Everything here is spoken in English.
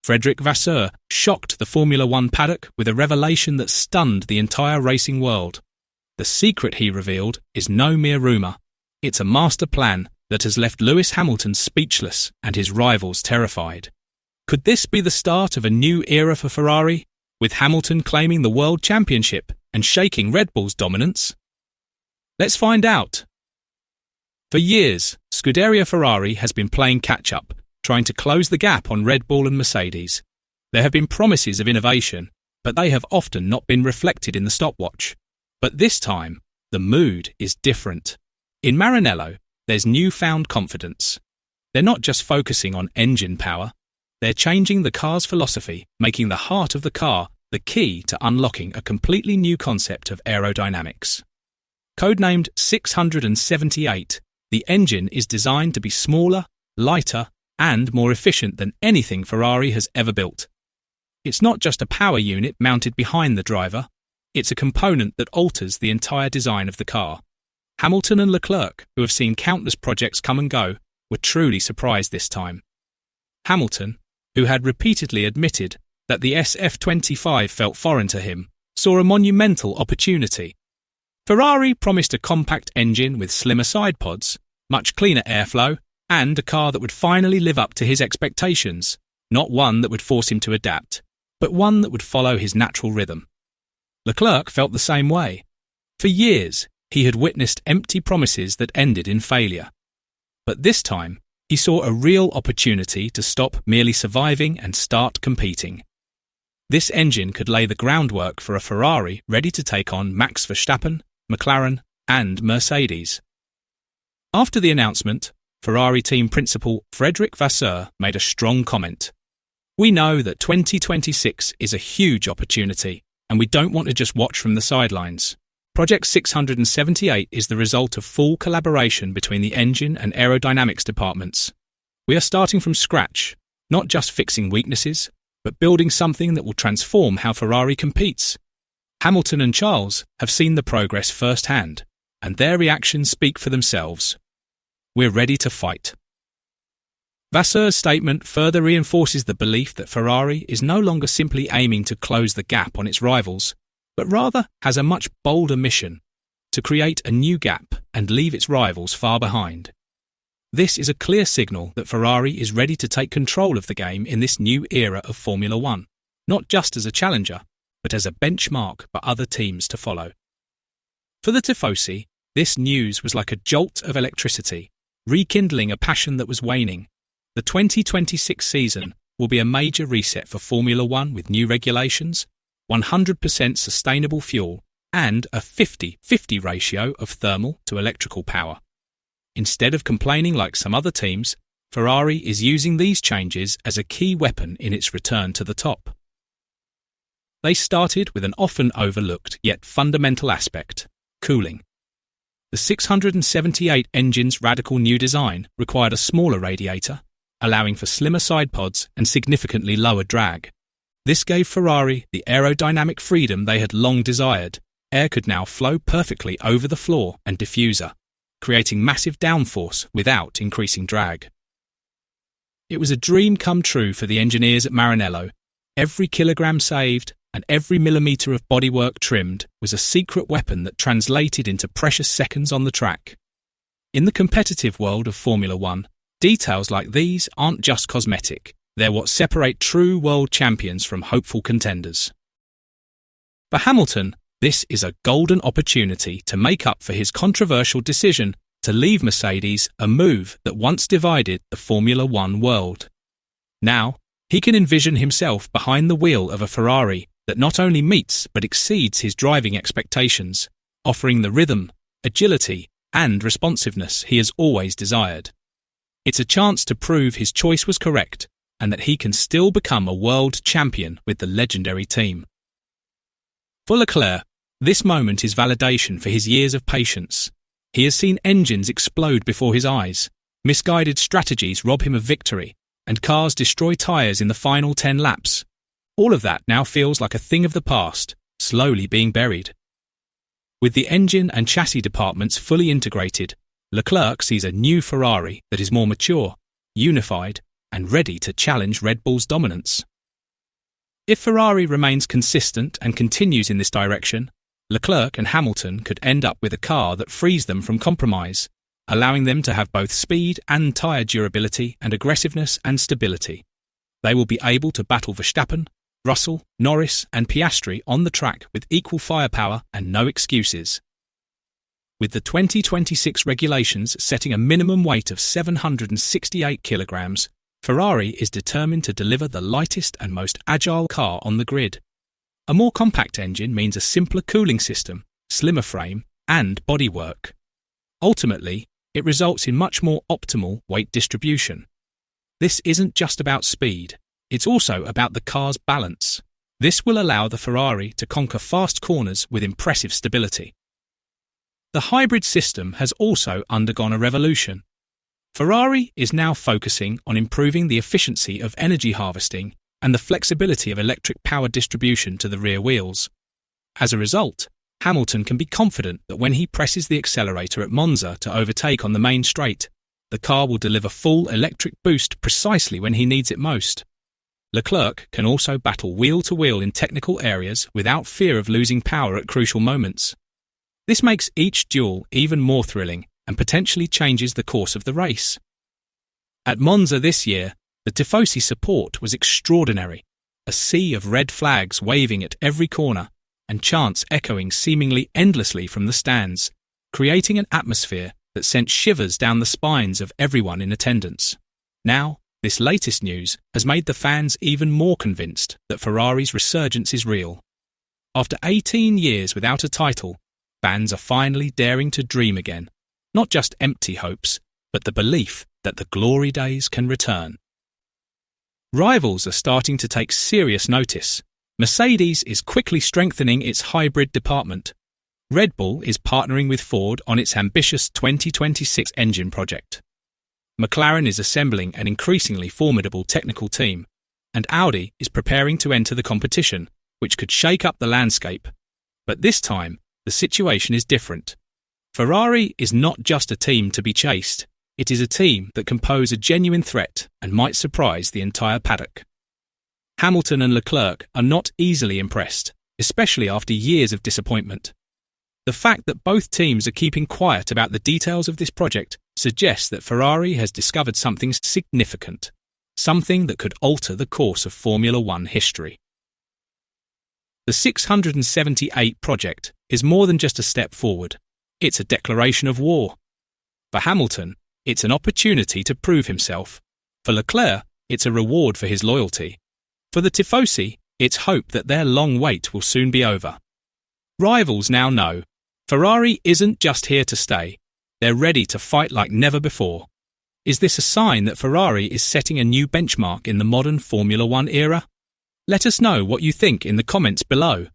Frédéric Vasseur shocked the Formula One paddock with a revelation that stunned the entire racing world. The secret he revealed is no mere rumour. It's a master plan that has left Lewis Hamilton speechless and his rivals terrified. Could this be the start of a new era for Ferrari, with Hamilton claiming the World Championship and shaking Red Bull's dominance? Let's find out. For years, Scuderia Ferrari has been playing catch-up, trying to close the gap on Red Bull and Mercedes. There have been promises of innovation, but they have often not been reflected in the stopwatch. But this time, the mood is different. In Maranello, there's newfound confidence. They're not just focusing on engine power, they're changing the car's philosophy, making the heart of the car the key to unlocking a completely new concept of aerodynamics. Codenamed 678, the engine is designed to be smaller, lighter, and more efficient than anything Ferrari has ever built. It's not just a power unit mounted behind the driver, it's a component that alters the entire design of the car. Hamilton and Leclerc, who have seen countless projects come and go, were truly surprised this time. Hamilton, who had repeatedly admitted that the SF25 felt foreign to him, saw a monumental opportunity. Ferrari promised a compact engine with slimmer side pods, much cleaner airflow, and a car that would finally live up to his expectations, not one that would force him to adapt, but one that would follow his natural rhythm. Leclerc felt the same way. For years, he had witnessed empty promises that ended in failure. But this time, he saw a real opportunity to stop merely surviving and start competing. This engine could lay the groundwork for a Ferrari ready to take on Max Verstappen, McLaren, and Mercedes. After the announcement, Ferrari team principal Frédéric Vasseur made a strong comment. "We know that 2026 is a huge opportunity, and we don't want to just watch from the sidelines. Project 678 is the result of full collaboration between the engine and aerodynamics departments. We are starting from scratch, not just fixing weaknesses, but building something that will transform how Ferrari competes." Hamilton and Charles have seen the progress firsthand, and their reactions speak for themselves. "We're ready to fight." Vasseur's statement further reinforces the belief that Ferrari is no longer simply aiming to close the gap on its rivals, but rather has a much bolder mission: to create a new gap and leave its rivals far behind. This is a clear signal that Ferrari is ready to take control of the game in this new era of Formula One, not just as a challenger, but as a benchmark for other teams to follow. For the Tifosi, this news was like a jolt of electricity, rekindling a passion that was waning. The 2026 season will be a major reset for Formula One with new regulations, 100% sustainable fuel, and a 50-50 ratio of thermal to electrical power. Instead of complaining like some other teams, Ferrari is using these changes as a key weapon in its return to the top. They started with an often overlooked yet fundamental aspect: cooling. The 678 engine's radical new design required a smaller radiator, allowing for slimmer side pods and significantly lower drag. This gave Ferrari the aerodynamic freedom they had long desired. Air could now flow perfectly over the floor and diffuser, creating massive downforce without increasing drag. It was a dream come true for the engineers at Maranello. Every kilogram saved and every millimetre of bodywork trimmed was a secret weapon that translated into precious seconds on the track. In the competitive world of Formula One, details like these aren't just cosmetic. They're what separate true world champions from hopeful contenders. For Hamilton, this is a golden opportunity to make up for his controversial decision to leave Mercedes, a move that once divided the Formula One world. Now, he can envision himself behind the wheel of a Ferrari that not only meets but exceeds his driving expectations, offering the rhythm, agility, and responsiveness he has always desired. It's a chance to prove his choice was correct and that he can still become a world champion with the legendary team. For Leclerc, this moment is validation for his years of patience. He has seen engines explode before his eyes, misguided strategies rob him of victory, and cars destroy tyres in the final 10 laps. All of that now feels like a thing of the past, slowly being buried. With the engine and chassis departments fully integrated, Leclerc sees a new Ferrari that is more mature, unified, and ready to challenge Red Bull's dominance. If Ferrari remains consistent and continues in this direction, Leclerc and Hamilton could end up with a car that frees them from compromise, allowing them to have both speed and tyre durability and aggressiveness and stability. They will be able to battle Verstappen, Russell, Norris and Piastri on the track with equal firepower and no excuses. With the 2026 regulations setting a minimum weight of 768 kilograms, Ferrari is determined to deliver the lightest and most agile car on the grid. A more compact engine means a simpler cooling system, slimmer frame, and bodywork. Ultimately, it results in much more optimal weight distribution. This isn't just about speed, it's also about the car's balance. This will allow the Ferrari to conquer fast corners with impressive stability. The hybrid system has also undergone a revolution. Ferrari is now focusing on improving the efficiency of energy harvesting and the flexibility of electric power distribution to the rear wheels. As a result, Hamilton can be confident that when he presses the accelerator at Monza to overtake on the main straight, the car will deliver full electric boost precisely when he needs it most. Leclerc can also battle wheel-to-wheel in technical areas without fear of losing power at crucial moments. This makes each duel even more thrilling and potentially changes the course of the race. At Monza this year, the Tifosi support was extraordinary, a sea of red flags waving at every corner and chants echoing seemingly endlessly from the stands, creating an atmosphere that sent shivers down the spines of everyone in attendance. Now, this latest news has made the fans even more convinced that Ferrari's resurgence is real. After 18 years without a title, fans are finally daring to dream again, not just empty hopes, but the belief that the glory days can return. Rivals are starting to take serious notice. Mercedes is quickly strengthening its hybrid department. Red Bull is partnering with Ford on its ambitious 2026 engine project. McLaren is assembling an increasingly formidable technical team, and Audi is preparing to enter the competition, which could shake up the landscape. But this time, the situation is different. Ferrari is not just a team to be chased, it is a team that can pose a genuine threat and might surprise the entire paddock. Hamilton and Leclerc are not easily impressed, especially after years of disappointment. The fact that both teams are keeping quiet about the details of this project suggests that Ferrari has discovered something significant, something that could alter the course of Formula One history. The 678 project is more than just a step forward. It's a declaration of war. For Hamilton, it's an opportunity to prove himself. For Leclerc, it's a reward for his loyalty. For the Tifosi, it's hope that their long wait will soon be over. Rivals now know Ferrari isn't just here to stay. They're ready to fight like never before. Is this a sign that Ferrari is setting a new benchmark in the modern Formula One era? Let us know what you think in the comments below.